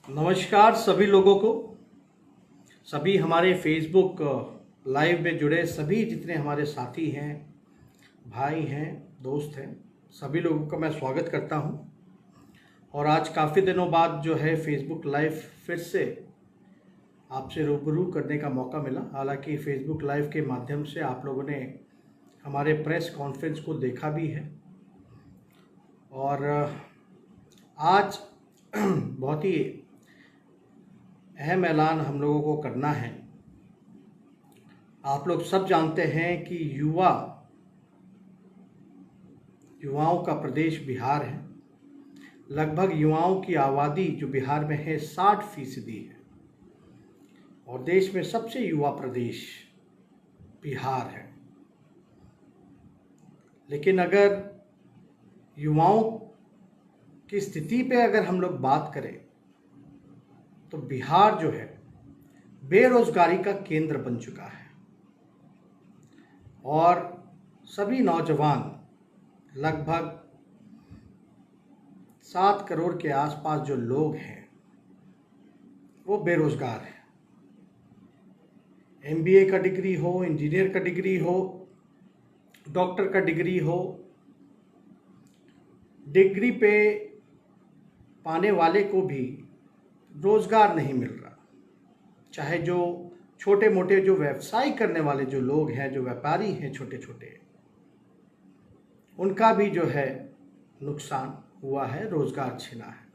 नमस्कार सभी लोगों को, सभी हमारे फेसबुक लाइव में जुड़े सभी जितने हमारे साथी हैं, भाई हैं, दोस्त हैं, सभी लोगों का मैं स्वागत करता हूं। और आज काफ़ी दिनों बाद जो है फेसबुक लाइव फिर से आपसे रूबरू करने का मौका मिला। हालांकि फेसबुक लाइव के माध्यम से आप लोगों ने हमारे प्रेस कॉन्फ्रेंस को देखा भी है और आज बहुत ही अहम ऐलान हम लोगों को करना है। आप लोग सब जानते हैं कि युवाओं का प्रदेश बिहार है। लगभग युवाओं की आबादी जो बिहार में है 60% है और देश में सबसे युवा प्रदेश बिहार है। लेकिन अगर युवाओं की स्थिति पे अगर हम लोग बात करें तो बिहार जो है बेरोजगारी का केंद्र बन चुका है और सभी नौजवान लगभग 7 करोड़ के आसपास जो लोग हैं वो बेरोजगार हैं। MBA का डिग्री हो, इंजीनियर का डिग्री हो, डॉक्टर का डिग्री हो, डिग्री पे पाने वाले को भी रोजगार नहीं मिल रहा। चाहे जो छोटे मोटे जो व्यवसाय करने वाले जो लोग हैं, जो व्यापारी हैं छोटे छोटे, उनका भी जो है नुकसान हुआ है, रोजगार छिना है।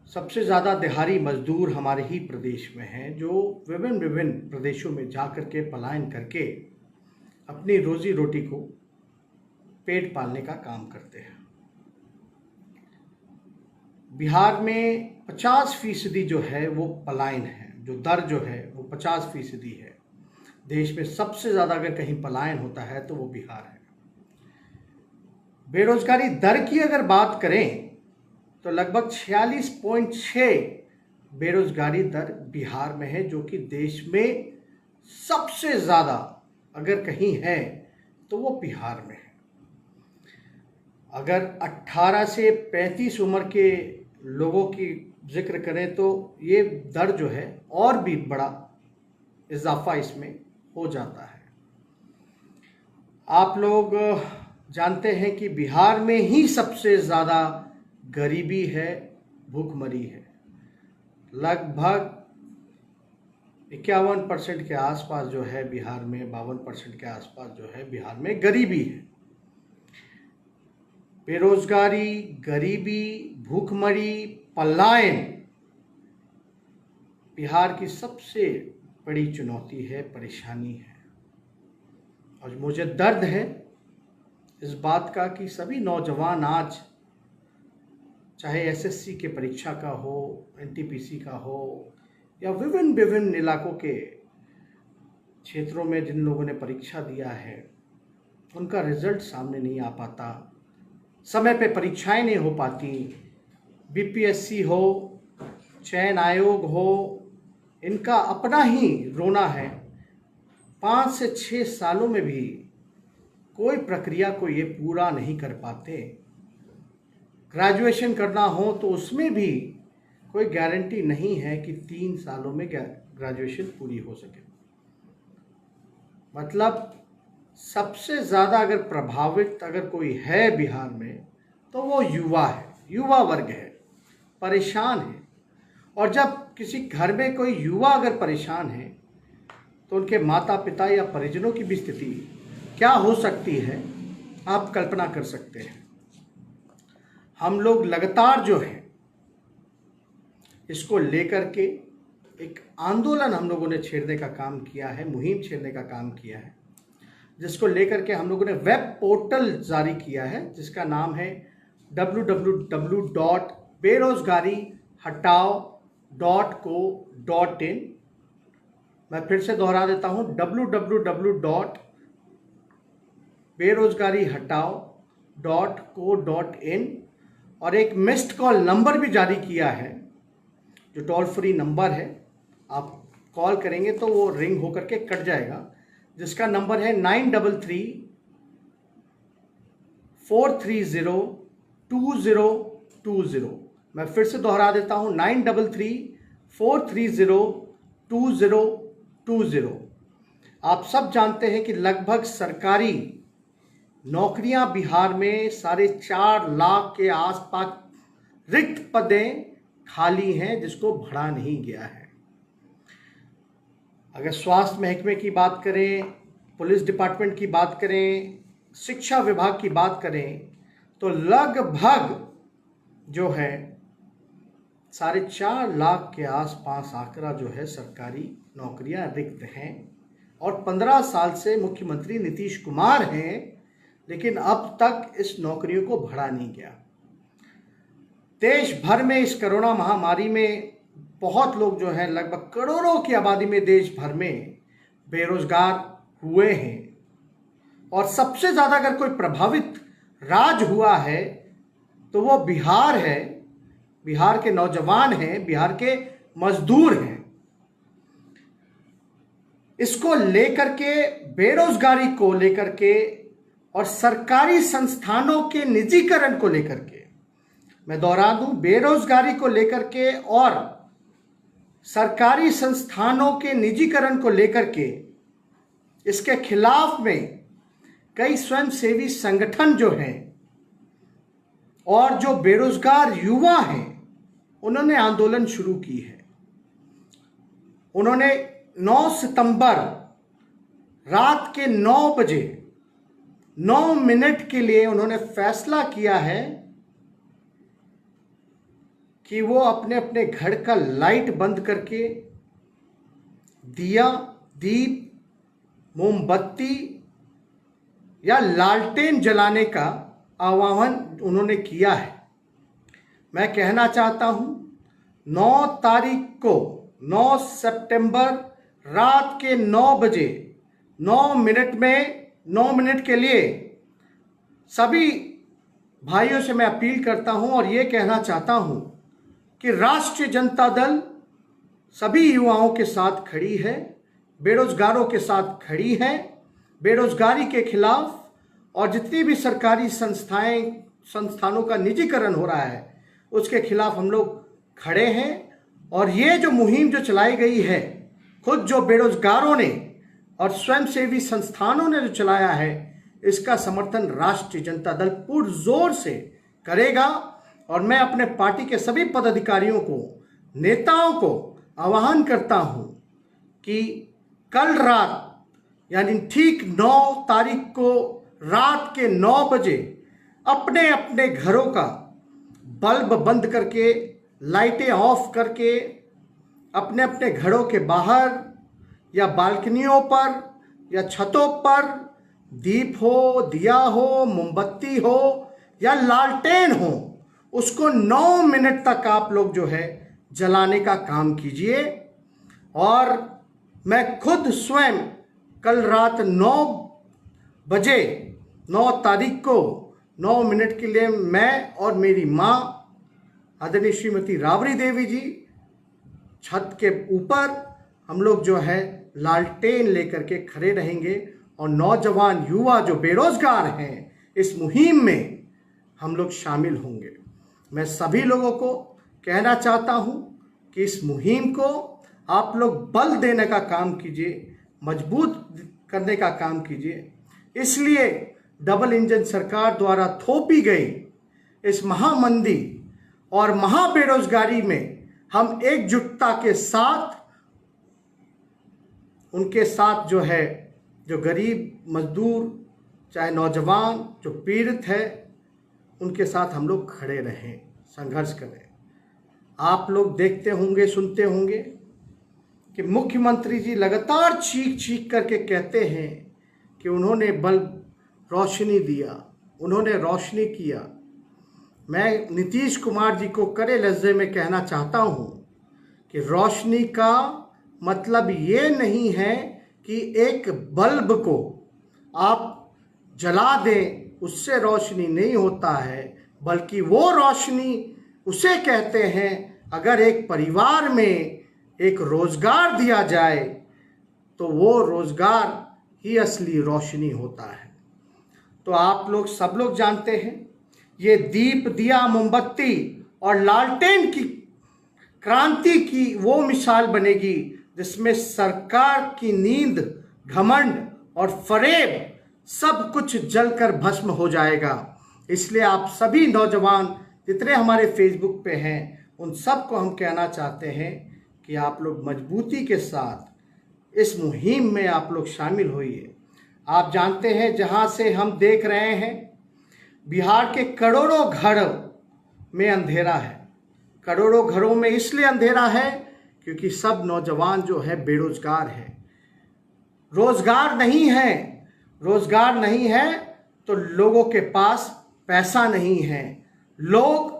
सबसे ज़्यादा दिहाड़ी मजदूर हमारे ही प्रदेश में हैं जो विभिन्न प्रदेशों में जाकर के पलायन करके अपनी रोजी रोटी को पेट पालने का काम करते हैं। बिहार में 50% जो है वो पलायन है, जो दर जो है वो 50% है। देश में सबसे ज़्यादा अगर कहीं पलायन होता है तो वो बिहार है। बेरोजगारी दर की अगर बात करें तो लगभग 46.6 बेरोजगारी दर बिहार में है, जो कि देश में सबसे ज़्यादा अगर कहीं है तो वो बिहार में है। अगर 18 से 35 उम्र के लोगों की जिक्र करें तो ये दर जो है और भी बड़ा इजाफा इसमें हो जाता है। आप लोग जानते हैं कि बिहार में ही सबसे ज़्यादा गरीबी है, भूखमरी है। लगभग 51% के आसपास जो है बिहार में, 52% के आसपास जो है बिहार में गरीबी है। बेरोजगारी, गरीबी, भूखमरी, पलायन बिहार की सबसे बड़ी चुनौती है, परेशानी है। और मुझे दर्द है इस बात का कि सभी नौजवान आज चाहे SSC के परीक्षा का हो, NTPC का हो या विभिन्न इलाकों के क्षेत्रों में जिन लोगों ने परीक्षा दिया है उनका रिजल्ट सामने नहीं आ पाता, समय पे परीक्षाएं नहीं हो पाती। BPSC हो, चयन आयोग हो, इनका अपना ही रोना है। 5 से 6 सालों में भी कोई प्रक्रिया को ये पूरा नहीं कर पाते। ग्रेजुएशन करना हो तो उसमें भी कोई गारंटी नहीं है कि 3 सालों में ग्रेजुएशन पूरी हो सके। मतलब सबसे ज़्यादा अगर प्रभावित अगर कोई है बिहार में तो वो युवा है, युवा वर्ग है, परेशान है। और जब किसी घर में कोई युवा अगर परेशान है तो उनके माता पिता या परिजनों की भी स्थिति क्या हो सकती है, आप कल्पना कर सकते हैं। हम लोग लगातार जो है इसको लेकर के एक आंदोलन हम लोगों ने छेड़ने का काम किया है, मुहिम छेड़ने का काम किया है, जिसको लेकर के हम लोगों ने वेब पोर्टल जारी किया है जिसका नाम है www.बेरोजगारीहटाओ.co.in। मैं फिर से दोहरा देता हूँ, www.बेरोजगारीहटाओ.co.in। और एक मिस्ड कॉल नंबर भी जारी किया है जो टोल फ्री नंबर है। आप कॉल करेंगे तो वो रिंग होकर के कट जाएगा। जिसका नंबर है 9334302020। मैं फिर से दोहरा देता हूं, 9334302020। आप सब जानते हैं कि लगभग सरकारी नौकरियां बिहार में 4.5 लाख के आसपास रिक्त पदें खाली हैं, जिसको भरा नहीं गया है। अगर स्वास्थ्य महकमे की बात करें, पुलिस डिपार्टमेंट की बात करें, शिक्षा विभाग की बात करें, तो लगभग जो है 4.5 लाख के आसपास आंकड़ा जो है सरकारी नौकरियां रिक्त हैं। और 15 साल से मुख्यमंत्री नीतीश कुमार हैं, लेकिन अब तक इस नौकरियों को भरा नहीं गया। देश भर में इस कोरोना महामारी में बहुत लोग जो हैं, लगभग करोड़ों की आबादी में देश भर में बेरोजगार हुए हैं। और सबसे ज़्यादा अगर कोई प्रभावित राज्य हुआ है तो वो बिहार है। बिहार के नौजवान हैं, बिहार के मजदूर हैं। इसको लेकर के, बेरोजगारी को लेकर के और सरकारी संस्थानों के निजीकरण को लेकर के, मैं दोहरा दूं, बेरोजगारी को लेकर के और सरकारी संस्थानों के निजीकरण को लेकर के, इसके खिलाफ में कई स्वयंसेवी संगठन जो हैं और जो बेरोजगार युवा हैं, उन्होंने आंदोलन शुरू की है। उन्होंने 9 सितंबर रात के 9 बजे 9 मिनट के लिए उन्होंने फैसला किया है कि वो अपने अपने घर का लाइट बंद करके दिया, दीप, मोमबत्ती या लालटेन जलाने का आह्वान उन्होंने किया है। मैं कहना चाहता हूं, 9 तारीख को, 9 सितंबर रात के 9 बजे 9 मिनट में 9 मिनट के लिए सभी भाइयों से मैं अपील करता हूं और ये कहना चाहता हूं कि राष्ट्रीय जनता दल सभी युवाओं के साथ खड़ी है, बेरोजगारों के साथ खड़ी है। बेरोजगारी के खिलाफ और जितनी भी सरकारी संस्थानों का निजीकरण हो रहा है, उसके खिलाफ हम लोग खड़े हैं। और ये जो मुहिम जो चलाई गई है, खुद जो बेरोजगारों ने और स्वयंसेवी संस्थानों ने जो चलाया है, इसका समर्थन राष्ट्रीय जनता दल पुरजोर से करेगा। और मैं अपने पार्टी के सभी पदाधिकारियों को, नेताओं को आह्वान करता हूं कि कल रात यानी ठीक 9 तारीख को रात के 9 बजे अपने अपने घरों का बल्ब बंद करके, लाइटें ऑफ करके, अपने अपने घरों के बाहर या बालकनियों पर या छतों पर दीप हो, दिया हो, मोमबत्ती हो या लालटेन हो, उसको 9 मिनट तक आप लोग जो है जलाने का काम कीजिए। और मैं खुद स्वयं कल रात 9 बजे 9 तारीख को 9 मिनट के लिए मैं और मेरी माँ आदरणीय श्रीमती राबड़ी देवी जी छत के ऊपर हम लोग जो है लालटेन लेकर के खड़े रहेंगे। और नौजवान युवा जो बेरोजगार हैं, इस मुहिम में हम लोग शामिल होंगे। मैं सभी लोगों को कहना चाहता हूं कि इस मुहिम को आप लोग बल देने का काम कीजिए, मजबूत करने का काम कीजिए। इसलिए डबल इंजन सरकार द्वारा थोपी गई इस महामंदी और महाबेरोजगारी में हम एकजुटता के साथ उनके साथ जो है, जो गरीब मजदूर, चाहे नौजवान जो पीड़ित है, उनके साथ हम लोग खड़े रहें, संघर्ष करें। आप लोग देखते होंगे, सुनते होंगे कि मुख्यमंत्री जी लगातार चीख चीख करके कहते हैं कि उन्होंने बल्ब रोशनी दिया, उन्होंने रोशनी किया। मैं नीतीश कुमार जी को कड़े लहजे में कहना चाहता हूं कि रोशनी का मतलब ये नहीं है कि एक बल्ब को आप जला दें, उससे रोशनी नहीं होता है, बल्कि वो रोशनी उसे कहते हैं अगर एक परिवार में एक रोजगार दिया जाए तो वो रोजगार ही असली रोशनी होता है। तो आप लोग सब लोग जानते हैं, ये दीप, दिया, मोमबत्ती और लालटेन की क्रांति की वो मिसाल बनेगी जिसमें सरकार की नींद, घमंड और फरेब सब कुछ जलकर भस्म हो जाएगा। इसलिए आप सभी नौजवान जितने हमारे फेसबुक पे हैं, उन सबको हम कहना चाहते हैं कि आप लोग मजबूती के साथ इस मुहिम में आप लोग शामिल होइए। आप जानते हैं, जहां से हम देख रहे हैं, बिहार के करोड़ों घरों में अंधेरा है। करोड़ों घरों में इसलिए अंधेरा है क्योंकि सब नौजवान जो है बेरोजगार है। रोजगार नहीं है तो लोगों के पास पैसा नहीं है। लोग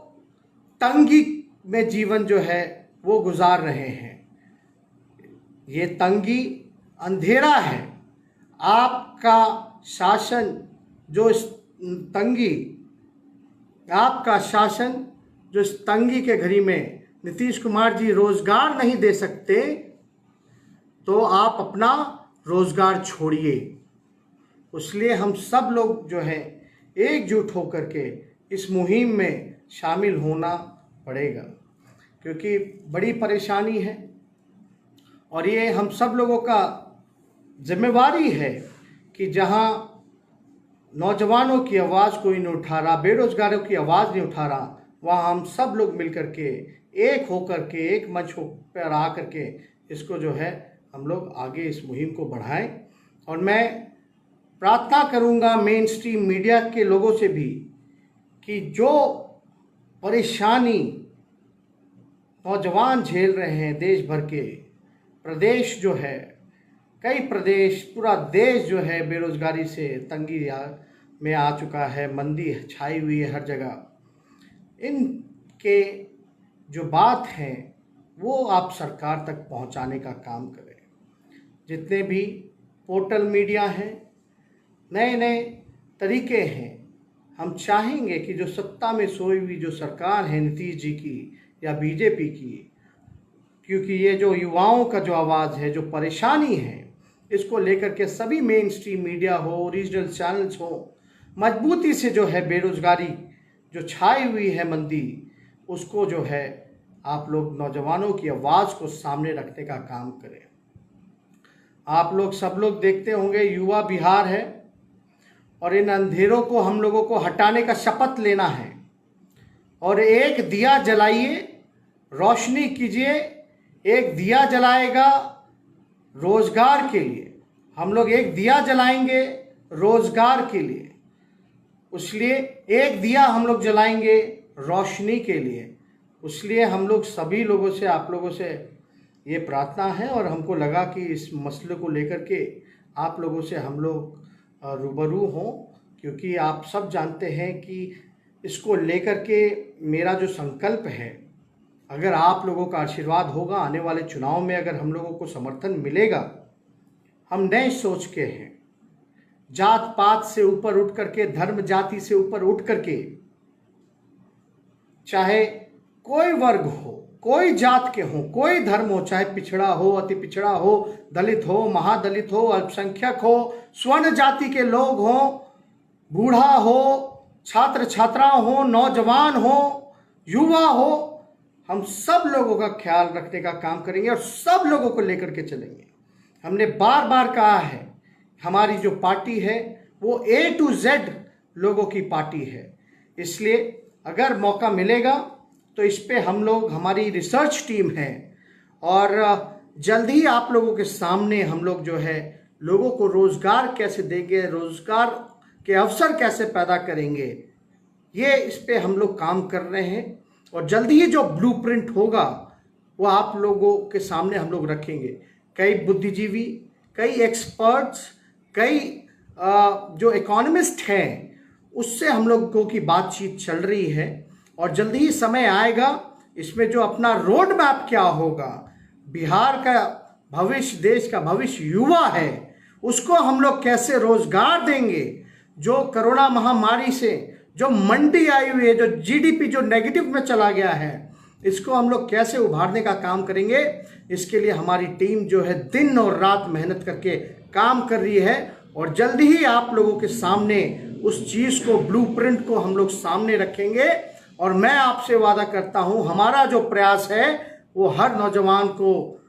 तंगी में जीवन जो है वो गुजार रहे हैं। ये तंगी अंधेरा है। आपका शासन जो इस तंगी के घड़ी में नीतीश कुमार जी रोजगार नहीं दे सकते, तो आप अपना रोजगार छोड़िए। इसलिए हम सब लोग जो है एकजुट होकर के इस मुहिम में शामिल होना पड़ेगा, क्योंकि बड़ी परेशानी है और ये हम सब लोगों का जिम्मेवारी है कि जहां नौजवानों की आवाज़ कोई नहीं उठा रहा, बेरोजगारों की आवाज़ नहीं उठा रहा, वहाँ हम सब लोग मिलकर के एक होकर के एक मंच पर आ करके इसको जो है हम लोग आगे इस मुहिम को बढ़ाएं। और मैं प्रार्थना करूँगा मेन स्ट्रीम मीडिया के लोगों से भी कि जो परेशानी नौजवान झेल रहे हैं देश भर के, प्रदेश जो है, कई प्रदेश, पूरा देश जो है बेरोजगारी से तंगी में आ चुका है, मंदी छाई हुई है हर जगह। इनके जो बात है वो आप सरकार तक पहुंचाने का काम करें। जितने भी पोर्टल मीडिया हैं, नए नए तरीके हैं, हम चाहेंगे कि जो सत्ता में सोई हुई जो सरकार है नीतीश जी की या बीजेपी की, क्योंकि ये जो युवाओं का जो आवाज़ है, जो परेशानी है, इसको लेकर के सभी मेन स्ट्रीम मीडिया हो, रीजनल चैनल्स हो, मजबूती से जो है बेरोजगारी जो छाई हुई है, मंदी, उसको जो है आप लोग नौजवानों की आवाज़ को सामने रखने का काम करें। आप लोग सब लोग देखते होंगे, युवा बिहार है और इन अंधेरों को हम लोगों को हटाने का शपथ लेना है। और एक दिया जलाइए, रोशनी कीजिए। एक दिया जलाएगा रोजगार के लिए, हम लोग एक दिया जलाएंगे रोजगार के लिए, इसलिए एक दिया हम लोग जलाएंगे रोशनी के लिए। इसलिए हम लोग सभी लोगों से, आप लोगों से ये प्रार्थना है और हमको लगा कि इस मसले को लेकर के आप लोगों से हम लोग रूबरू हों, क्योंकि आप सब जानते हैं कि इसको लेकर के मेरा जो संकल्प है, अगर आप लोगों का आशीर्वाद होगा, आने वाले चुनाव में अगर हम लोगों को समर्थन मिलेगा, हम नए सोच के हैं। जात पात से ऊपर उठ करके, धर्म जाति से ऊपर उठ करके, चाहे कोई वर्ग हो, कोई जात के हो, कोई धर्म हो, चाहे पिछड़ा हो, अति पिछड़ा हो, दलित हो, महादलित हो, अल्पसंख्यक हो, स्वर्ण जाति के लोग हो, बूढ़ा हो, छात्र छात्रा हो, नौजवान हो, युवा हो, हम सब लोगों का ख्याल रखने का काम करेंगे और सब लोगों को लेकर के चलेंगे। हमने बार बार कहा है, हमारी जो पार्टी है वो A to Z लोगों की पार्टी है। इसलिए अगर मौका मिलेगा तो इस पे हम लोग, हमारी रिसर्च टीम है और जल्द ही आप लोगों के सामने हम लोग जो है लोगों को रोज़गार कैसे देंगे, रोज़गार के अवसर कैसे पैदा करेंगे, ये इस पे हम लोग काम कर रहे हैं। और जल्दी ही जो ब्लूप्रिंट होगा वो आप लोगों के सामने हम लोग रखेंगे। कई बुद्धिजीवी, कई एक्सपर्ट्स, कई जो इकोनॉमिस्ट हैं, उससे हम लोगों की बातचीत चल रही है और जल्दी ही समय आएगा इसमें जो अपना रोड मैप क्या होगा, बिहार का भविष्य, देश का भविष्य युवा है, उसको हम लोग कैसे रोजगार देंगे। जो कोरोना महामारी से जो मंदी आई हुई है, जो जीडीपी जो नेगेटिव में चला गया है, इसको हम लोग कैसे उभारने का काम करेंगे, इसके लिए हमारी टीम जो है दिन और रात मेहनत करके काम कर रही है और जल्दी ही आप लोगों के सामने उस चीज़ को, ब्लूप्रिंट को हम लोग सामने रखेंगे। और मैं आपसे वादा करता हूं, हमारा जो प्रयास है वो हर नौजवान को,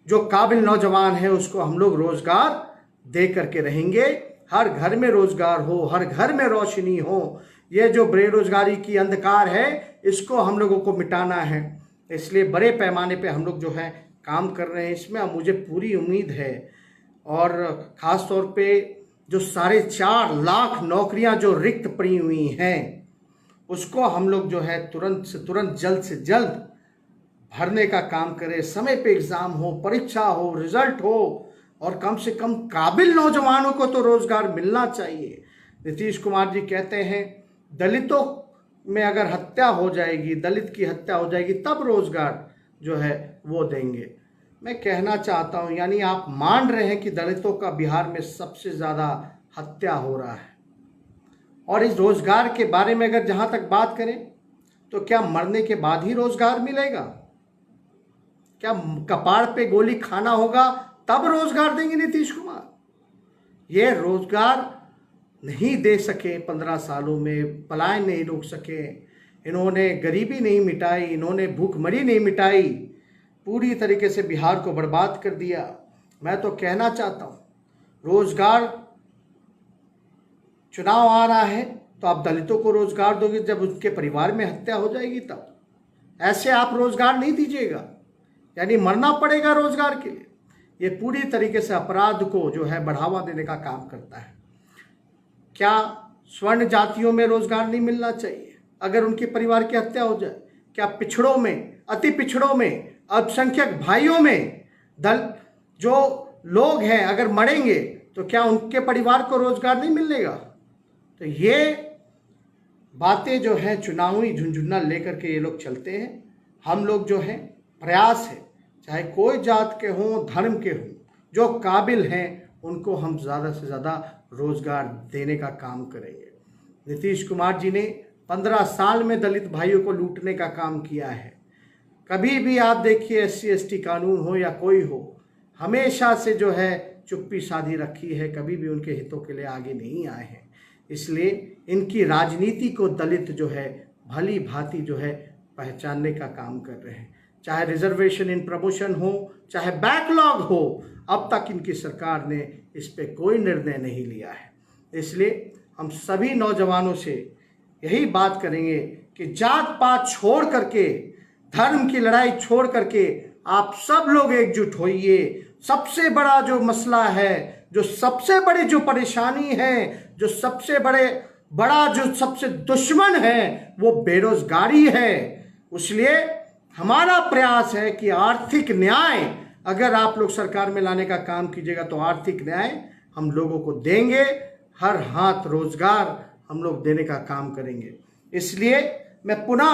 जो काबिल नौजवान है, उसको हम लोग रोजगार दे करके रहेंगे। हर घर में रोजगार हो, हर घर में रोशनी हो। ये जो बेरोजगारी की अंधकार है, इसको हम लोगों को मिटाना है। इसलिए बड़े पैमाने पे हम लोग जो है काम कर रहे हैं। इसमें मुझे पूरी उम्मीद है, और ख़ास तौर पे जो 4.5 लाख नौकरियां जो रिक्त पड़ी हुई हैं, उसको हम लोग जो है तुरंत से तुरंत, जल्द से जल्द भरने का काम करें। समय पे एग्ज़ाम हो, परीक्षा हो, रिजल्ट हो, और कम से कम काबिल नौजवानों को तो रोज़गार मिलना चाहिए। नीतीश कुमार जी कहते हैं दलितों में अगर हत्या हो जाएगी, दलित की हत्या हो जाएगी, तब रोज़गार जो है वो देंगे। मैं कहना चाहता हूं, यानी आप मान रहे हैं कि दलितों का बिहार में सबसे ज़्यादा हत्या हो रहा है। और इस रोज़गार के बारे में अगर जहां तक बात करें, तो क्या मरने के बाद ही रोज़गार मिलेगा? क्या कपाड़ पे गोली खाना होगा तब रोज़गार देंगे नीतीश कुमार? ये रोज़गार नहीं दे सके 15 सालों में, पलायन नहीं रोक सके, इन्होंने गरीबी नहीं मिटाई, इन्होंने भूखमरी नहीं मिटाई, पूरी तरीके से बिहार को बर्बाद कर दिया। मैं तो कहना चाहता हूँ, रोज़गार, चुनाव आ रहा है तो आप दलितों को रोज़गार दोगे जब उनके परिवार में हत्या हो जाएगी तब। ऐसे आप रोज़गार नहीं दीजिएगा, यानी मरना पड़ेगा रोज़गार के लिए। ये पूरी तरीके से अपराध को जो है बढ़ावा देने का काम करता है। क्या स्वर्ण जातियों में रोज़गार नहीं मिलना चाहिए अगर उनके परिवार की हत्या हो जाए? क्या पिछड़ों में, अति पिछड़ों में, अल्पसंख्यक भाइयों में जो लोग हैं अगर मरेंगे तो क्या उनके परिवार को रोज़गार नहीं मिलेगा? तो ये बातें जो है चुनावी झुंझुना लेकर के ये लोग चलते हैं। हम लोग जो है प्रयास है, चाहे कोई जात के हों, धर्म के हों, जो काबिल हैं उनको हम ज़्यादा से ज़्यादा रोज़गार देने का काम करेंगे। नीतीश कुमार जी ने 15 साल में दलित भाइयों को लूटने का काम किया है। कभी भी आप देखिए SC ST कानून हो या कोई हो, हमेशा से जो है चुप्पी साधी रखी है, कभी भी उनके हितों के लिए आगे नहीं आए हैं। इसलिए इनकी राजनीति को दलित जो है भली भांति जो है पहचानने का काम कर रहे हैं। चाहे रिजर्वेशन इन प्रमोशन हो, चाहे बैकलॉग हो, अब तक इनकी सरकार ने इस पे कोई निर्णय नहीं लिया है। इसलिए हम सभी नौजवानों से यही बात करेंगे कि जात पात छोड़ करके, धर्म की लड़ाई छोड़ करके आप सब लोग एकजुट होइए। सबसे बड़ा जो मसला है, जो सबसे बड़ी जो परेशानी है, जो सबसे बड़ा जो सबसे दुश्मन है, वो बेरोजगारी है। इसलिए हमारा प्रयास है कि आर्थिक न्याय अगर आप लोग सरकार में लाने का काम कीजिएगा तो आर्थिक न्याय हम लोगों को देंगे, हर हाथ रोजगार हम लोग देने का काम करेंगे। इसलिए मैं पुनः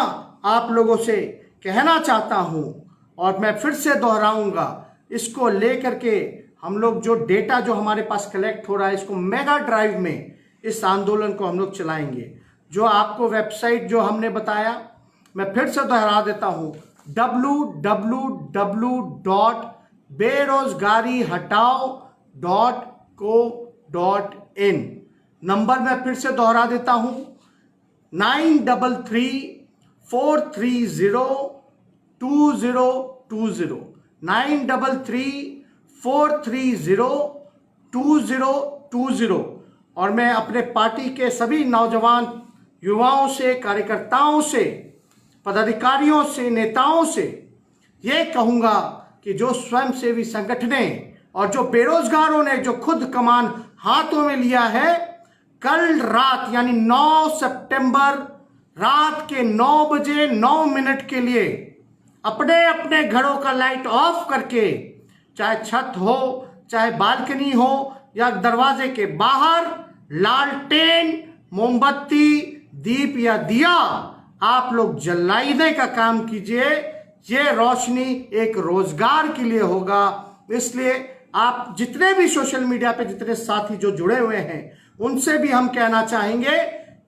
आप लोगों से कहना चाहता हूं, और मैं फिर से दोहराऊंगा, इसको लेकर के हम लोग जो डेटा जो हमारे पास कलेक्ट हो रहा है, इसको मेगा ड्राइव में इस आंदोलन को हम लोग चलाएंगे। जो आपको वेबसाइट जो हमने बताया, मैं फिर से दोहरा देता हूं, www.बेरोजगारीहटाओ.co.in। नंबर मैं फिर से दोहरा देता हूं, 9334302020, 9334302020। और मैं अपने पार्टी के सभी नौजवान युवाओं से, कार्यकर्ताओं से, पदाधिकारियों से, नेताओं से ये कहूँगा कि जो स्वयंसेवी संगठनें और जो बेरोजगारों ने जो खुद कमान हाथों में लिया है, कल रात यानी 9 सितंबर रात के 9 बजे 9 मिनट के लिए अपने अपने घरों का लाइट ऑफ करके, चाहे छत हो, चाहे बालकनी हो या दरवाजे के बाहर, लालटेन, मोमबत्ती, दीप या दिया आप लोग जलाने का काम कीजिए। ये रोशनी एक रोजगार के लिए होगा। इसलिए आप जितने भी सोशल मीडिया पे जितने साथी जो जुड़े हुए हैं, उनसे भी हम कहना चाहेंगे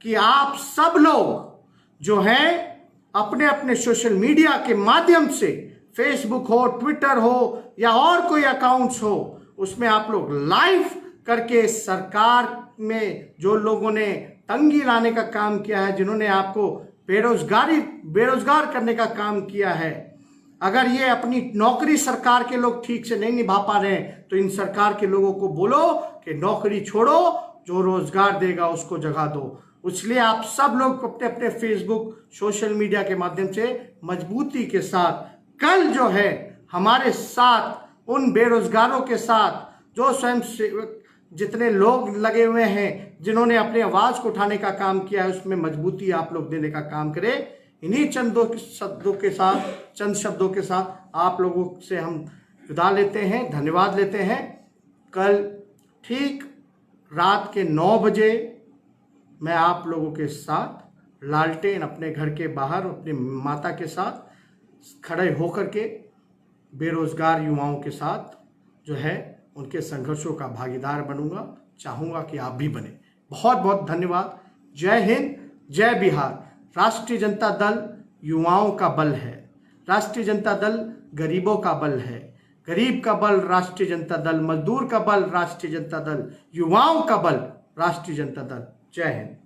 कि आप सब लोग जो हैं अपने अपने सोशल मीडिया के माध्यम से, फेसबुक हो, ट्विटर हो या और कोई अकाउंट्स हो, उसमें आप लोग लाइव करके सरकार में जो लोगों ने तंगी लाने का काम किया है, जिन्होंने आपको बेरोजगार करने का काम किया है, अगर ये अपनी नौकरी सरकार के लोग ठीक से नहीं निभा पा रहे हैं तो इन सरकार के लोगों को बोलो कि नौकरी छोड़ो, जो रोजगार देगा उसको जगह दो। इसलिए आप सब लोग अपने अपने फेसबुक, सोशल मीडिया के माध्यम से मजबूती के साथ कल जो है हमारे साथ उन बेरोजगारों के साथ जो स्वयं सेवक जितने लोग लगे हुए हैं, जिन्होंने अपनी आवाज को उठाने का काम किया है, उसमें मजबूती आप लोग देने का काम करें। इन्हीं चंद शब्दों के साथ आप लोगों से हम विदा लेते हैं, धन्यवाद लेते हैं। कल ठीक रात के 9 बजे मैं आप लोगों के साथ लालटेन अपने घर के बाहर अपनी माता के साथ खड़े होकर के बेरोजगार युवाओं के साथ जो है उनके संघर्षों का भागीदार बनूंगा, चाहूंगा कि आप भी बने। बहुत बहुत धन्यवाद। जय हिंद, जय बिहार। राष्ट्रीय जनता दल युवाओं का बल है, राष्ट्रीय जनता दल गरीबों का बल है, गरीब का बल राष्ट्रीय जनता दल, मजदूर का बल राष्ट्रीय जनता दल, युवाओं का बल राष्ट्रीय जनता दल। जय हिंद।